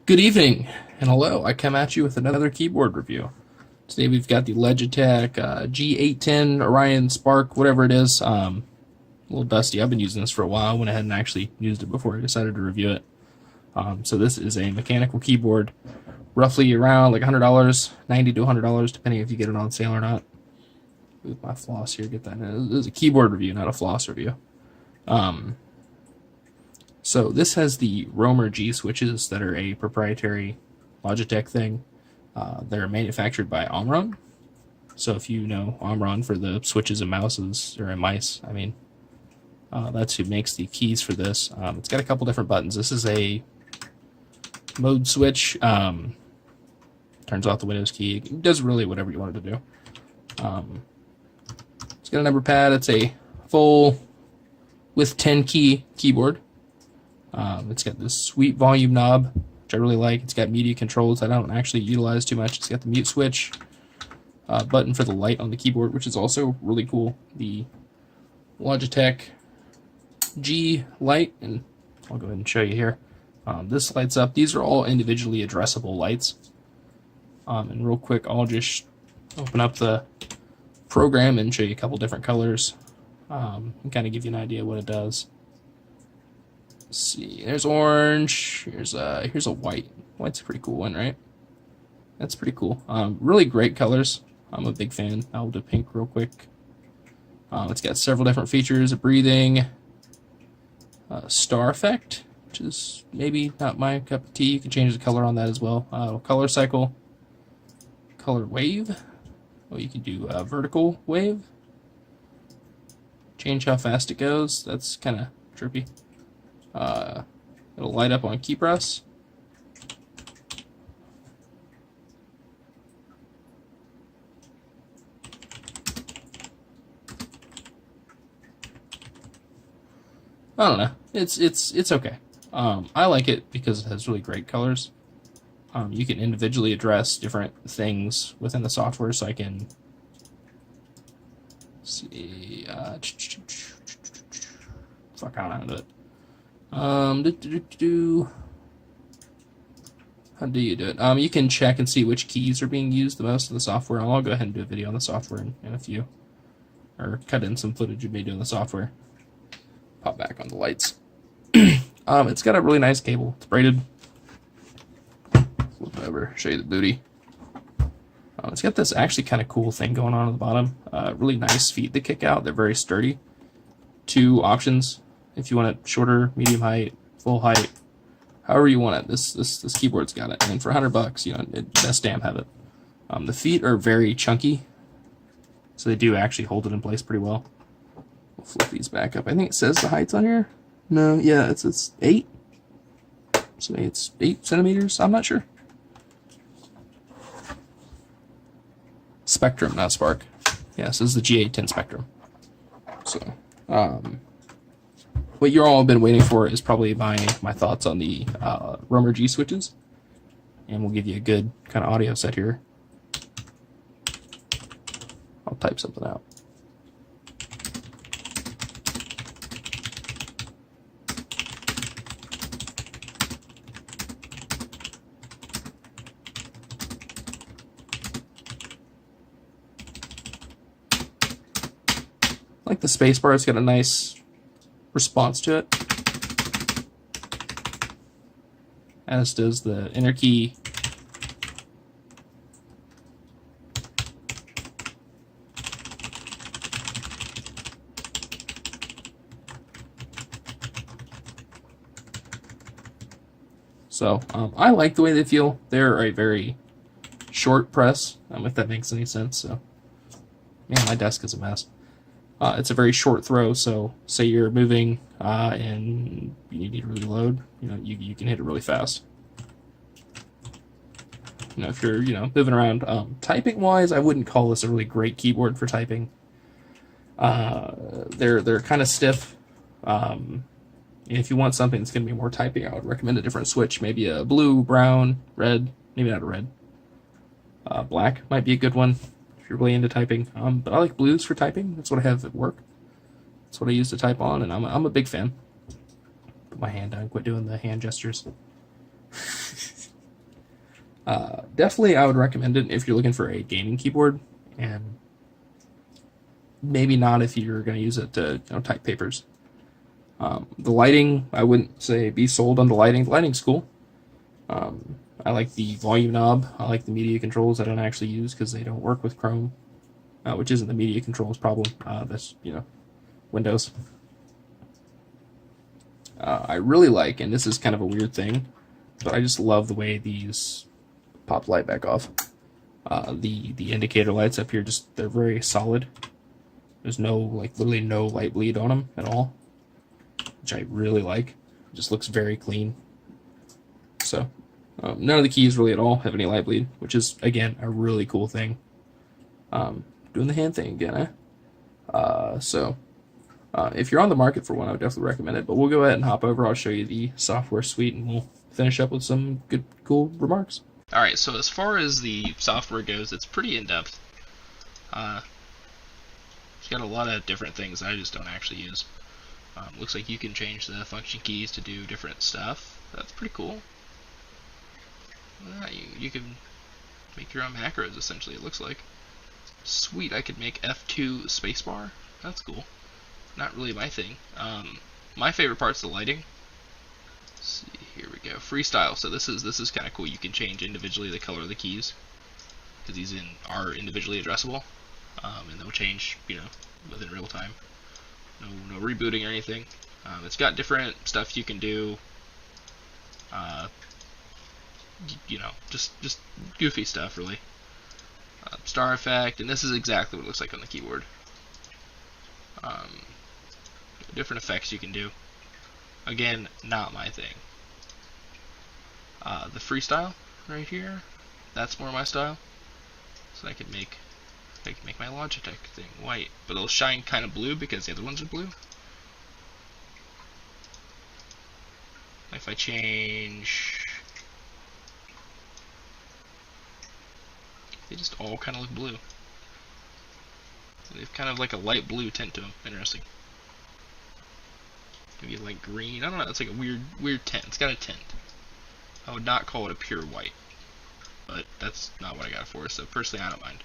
Good evening, and hello. I come at you with another keyboard review. Today we've got the Logitech G810 Orion Spark, whatever it is. A little dusty. I've been using this for a while. Went ahead and actually used it before I decided to review it. So this is a mechanical keyboard, roughly around like $100, $90 to $100, depending if you get it on sale or not. Move my floss here, get that in. This is a keyboard review, not a floss review. So this has the Romer G switches that are a proprietary Logitech thing. They're manufactured by Omron. So if you know Omron for the switches and mouses, or mice, I mean, that's who makes the keys for this. It's got a couple different buttons. This is a mode switch. Turns off the Windows key. It does really whatever you want it to do. It's got a number pad. It's a full with 10 key keyboard. It's got this sweet volume knob, which I really like. It's got media controls I don't actually utilize too much. It's got the mute switch, button for the light on the keyboard, which is also really cool. The Logitech G light, and I'll go ahead and show you here. This lights up. These are all individually addressable lights. And real quick, I'll just open up the program and show you a couple different colors, and kind of give you an idea what it does. Let's see, there's orange, here's a white. White's a pretty cool one, right? That's pretty cool. Really great colors. I'm a big fan. I'll do pink real quick. It's got several different features: a breathing, star effect, which is maybe not my cup of tea. You can change the color on that as well. Color cycle, color wave. Oh, you can do a vertical wave. Change how fast it goes. That's kind of trippy. It'll light up on key press. I don't know. It's okay. I like it because it has really great colors. You can individually address different things within the software, so I can see. Fuck, I don't know how to do it. How do you do it? You can check and see which keys are being used the most in the software. I'll go ahead and do a video on the software in a few, or cut in some footage of me doing the software. Pop back on the lights. It's got a really nice cable. It's braided. Flip over, show you the booty. It's got this actually kind of cool thing going on at the bottom. Really nice feet that kick out. They're very sturdy. Two options. If you want it shorter, medium height, full height, however you want it, this keyboard's got it. And for $100, you know, best damn have it. The feet are very chunky, so they do actually hold it in place pretty well. We'll flip these back up. I think it says the height's on here. No, yeah, it's 8. So maybe it's 8 centimeters. I'm not sure. Spectrum, not Spark. Yes, this is the G810 Spectrum. So, what you all have been waiting for is probably my thoughts on the Romer G switches, and we'll give you a good kind of audio set here. I'll type something out. I like the space bar. It's got a nice response to it, as does the inner key. So I like the way they feel. They're a very short press, if that makes any sense. So, man, my desk is a mess. It's a very short throw, so say you're moving and you need to really load, you know, you can hit it really fast. You know, if you're, moving around. Typing wise, I wouldn't call this a really great keyboard for typing. They're kind of stiff. And if you want something that's going to be more typing, I would recommend a different switch, maybe a blue, brown, red, maybe not a red. Black might be a good one if you're really into typing. But I like blues for typing. That's what I have at work. That's what I use to type on, and I'm a big fan. Put my hand down, quit doing the hand gestures. Definitely, I would recommend it if you're looking for a gaming keyboard, and maybe not if you're going to use it to type papers. The lighting, I wouldn't say be sold on the lighting. The lighting's cool. I like the volume knob. I like the media controls. I don't actually use because they don't work with Chrome, which isn't the media controls problem. That's Windows. I really like, and this is kind of a weird thing, but I just love the way these pop light back off. The indicator lights up here, they're very solid. There's literally no light bleed on them at all, which I really like. It just looks very clean. So none of the keys really at all have any light bleed, which is, again, a really cool thing. Doing the hand thing again, if you're on the market for one, I would definitely recommend it. But we'll go ahead and hop over. I'll show you the software suite, and we'll finish up with some good, cool remarks. All right, so as far as the software goes, it's pretty in-depth. It's got a lot of different things that I just don't actually use. Looks like you can change the function keys to do different stuff. That's pretty cool. You can make your own macros, essentially, it looks like. Sweet, I could make F2 spacebar. That's cool. Not really my thing. My favorite part's the lighting. Let's see, here we go. Freestyle. So this is kind of cool. You can change individually the color of the keys because these are individually addressable, and they'll change, within real time. No rebooting or anything. It's got different stuff you can do. Just goofy stuff, really. Star effect, and this is exactly what it looks like on the keyboard. Different effects you can do. Again, not my thing. The freestyle right here, that's more my style. So I could make my Logitech thing white, but it'll shine kind of blue because the other ones are blue. If I change, they just all kind of look blue. They've kind of like a light blue tint to them. Interesting. Maybe like green. I don't know. It's like a weird tint. It's got a tint. I would not call it a pure white, but that's not what I got it for. So personally, I don't mind.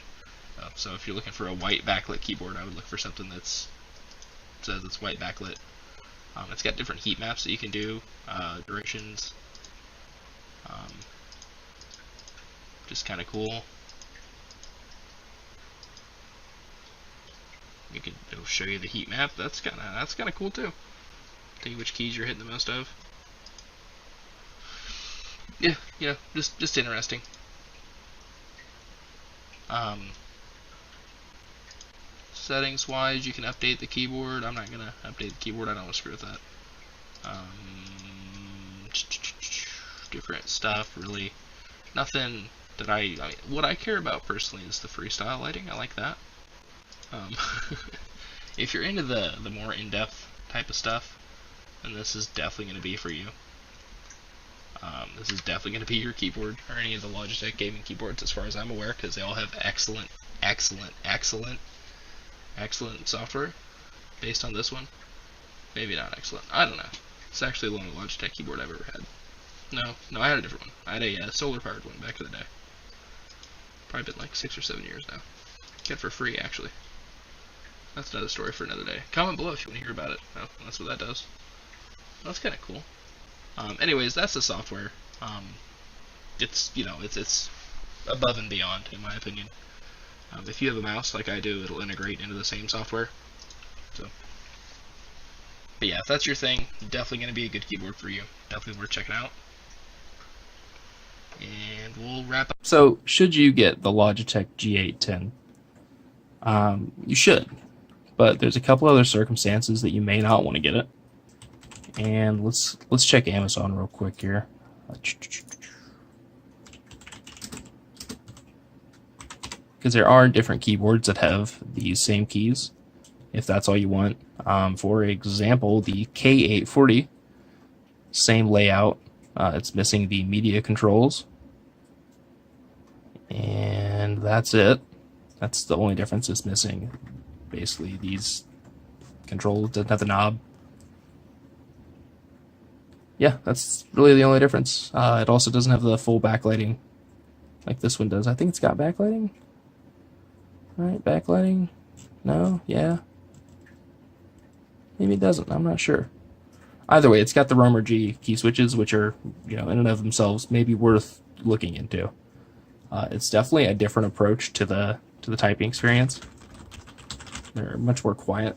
So if you're looking for a white backlit keyboard, I would look for something that says it's white backlit. It's got different heat maps that you can do, directions. Just kind of cool. It'll show you the heat map. That's kind of cool too. Tell you which keys you're hitting the most of. Yeah, just interesting. Settings wise, you can update the keyboard. I'm not gonna update the keyboard. I don't want to screw with that. Different stuff, really. Nothing that I mean, what I care about personally is the freestyle lighting. I like that. If you're into the more in-depth type of stuff, then this is definitely going to be for you. This is definitely going to be your keyboard, or any of the Logitech gaming keyboards as far as I'm aware, because they all have excellent software based on this one. Maybe not excellent. I don't know. It's actually the only Logitech keyboard I've ever had. No, I had a different one. I had a solar-powered one back in the day. Probably been like 6 or 7 years now. Got it for free, actually. That's another story for another day. Comment below if you want to hear about it. Oh, that's what that does. That's kind of cool. Anyways, that's the software. It's it's above and beyond, in my opinion. If you have a mouse like I do, it'll integrate into the same software. So, but yeah, if that's your thing, definitely going to be a good keyboard for you. Definitely worth checking out. And we'll wrap up. So, should you get the Logitech G810? You should, but there's a couple other circumstances that you may not want to get it. And let's check Amazon real quick here. Because there are different keyboards that have these same keys, if that's all you want. For example, the K840, same layout. It's missing the media controls. And that's it. That's the only difference it's missing. Basically, these controls doesn't have the knob. Yeah, that's really the only difference. It also doesn't have the full backlighting like this one does. I think it's got backlighting. Right, backlighting. No, yeah. Maybe it doesn't. I'm not sure. Either way, it's got the Roamer G key switches, which are, in and of themselves maybe worth looking into. It's definitely a different approach to the typing experience. They're much more quiet.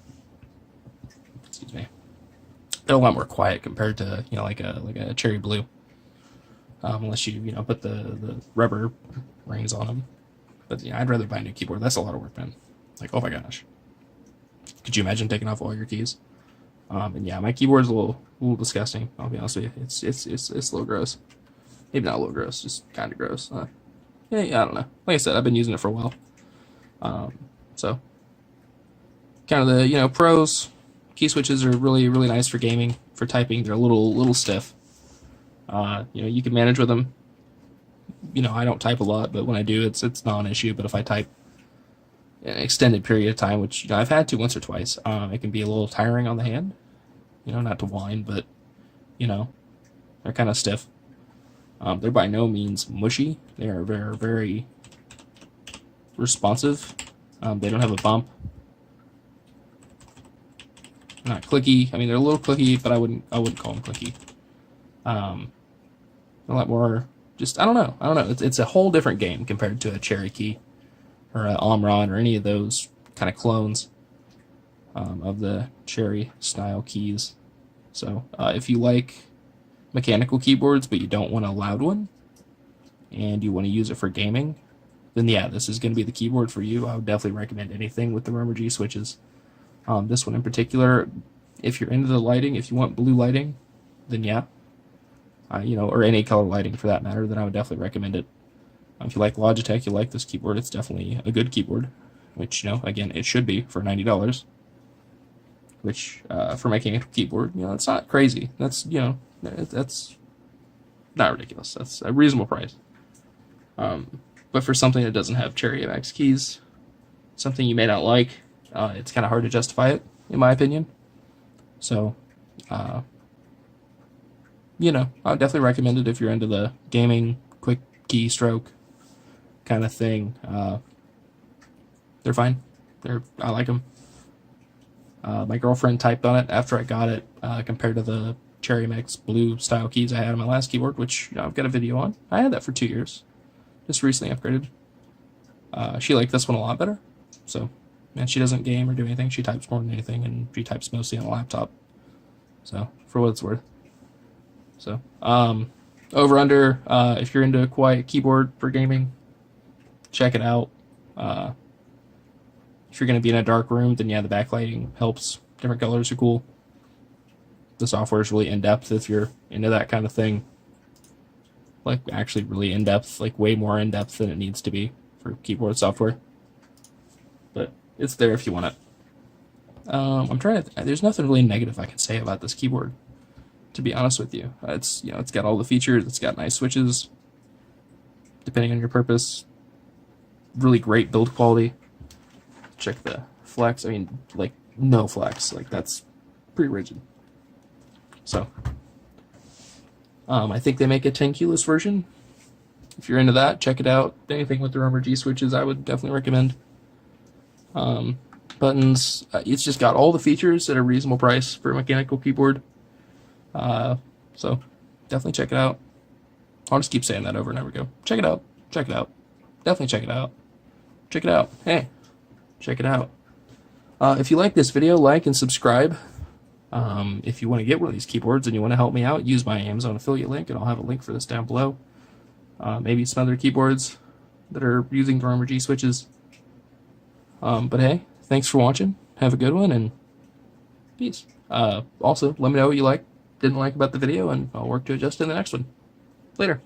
Excuse me. They're a lot more quiet compared to like a cherry blue. Unless you put the rubber rings on them. But I'd rather buy a new keyboard. That's a lot of work, man. Like, oh my gosh. Could you imagine taking off all your keys? And yeah, my keyboard's a little disgusting. I'll be honest with you. It's a little gross. Maybe not a little gross, just kind of gross. Yeah, I don't know. Like I said, I've been using it for a while. So kind of the pros. Key switches are really nice for gaming. For typing, they're a little stiff. You can manage with them. I don't type a lot, but when I do, it's not an issue. But if I type an extended period of time, which I've had to once or twice, it can be a little tiring on the hand. Not to whine, but they're kind of stiff. They're by no means mushy. They are very, very responsive. They don't have a bump. Not clicky. I mean, they're a little clicky, but I wouldn't call them clicky. A lot more. Just I don't know. It's a whole different game compared to a Cherry Key or an Omron or any of those kind of clones of the Cherry style keys. So if you like mechanical keyboards but you don't want a loud one and you want to use it for gaming, then yeah, this is going to be the keyboard for you. I would definitely recommend anything with the Roamer G switches. This one in particular, if you're into the lighting, if you want blue lighting, then yeah. Or any color lighting for that matter, then I would definitely recommend it. If you like Logitech, you like this keyboard, it's definitely a good keyboard, which, again, it should be for $90, which, for making a keyboard, it's not crazy. That's, that's not ridiculous. That's a reasonable price. But for something that doesn't have Cherry MX keys, something you may not like, it's kind of hard to justify it, in my opinion. So, I would definitely recommend it if you're into the gaming, quick keystroke kind of thing. They're fine. I like them. My girlfriend typed on it after I got it, compared to the Cherry MX blue style keys I had on my last keyboard, which I've got a video on. I had that for 2 years. Just recently upgraded. She liked this one a lot better. So, and she doesn't game or do anything. She types more than anything, and she types mostly on a laptop. So, for what it's worth. So, over under, if you're into a quiet keyboard for gaming, check it out. If you're going to be in a dark room, then yeah, the backlighting helps. Different colors are cool. The software is really in-depth if you're into that kind of thing. Like, actually really in-depth, like way more in-depth than it needs to be for keyboard software. But it's there if you want it. I'm trying to, there's nothing really negative I can say about this keyboard, to be honest with you. It's got all the features, it's got nice switches, depending on your purpose. Really great build quality. Check the flex. I mean, like, no flex. Like, that's pretty rigid. So, I think they make a 10 keyless version. If you're into that, check it out. Anything with the Roamer G switches, I would definitely recommend. Buttons, it's just got all the features at a reasonable price for a mechanical keyboard. So definitely check it out. I'll just keep saying that over and over again. Check it out. Check it out. Definitely check it out. Check it out. Hey, check it out. If you like this video, like and subscribe. If you want to get one of these keyboards and you want to help me out, use my Amazon affiliate link, and I'll have a link for this down below. Maybe some other keyboards that are using the Roamer G switches. But hey, thanks for watching. Have a good one, and peace. Also, let me know what you didn't like about the video, and I'll work to adjust in the next one. Later.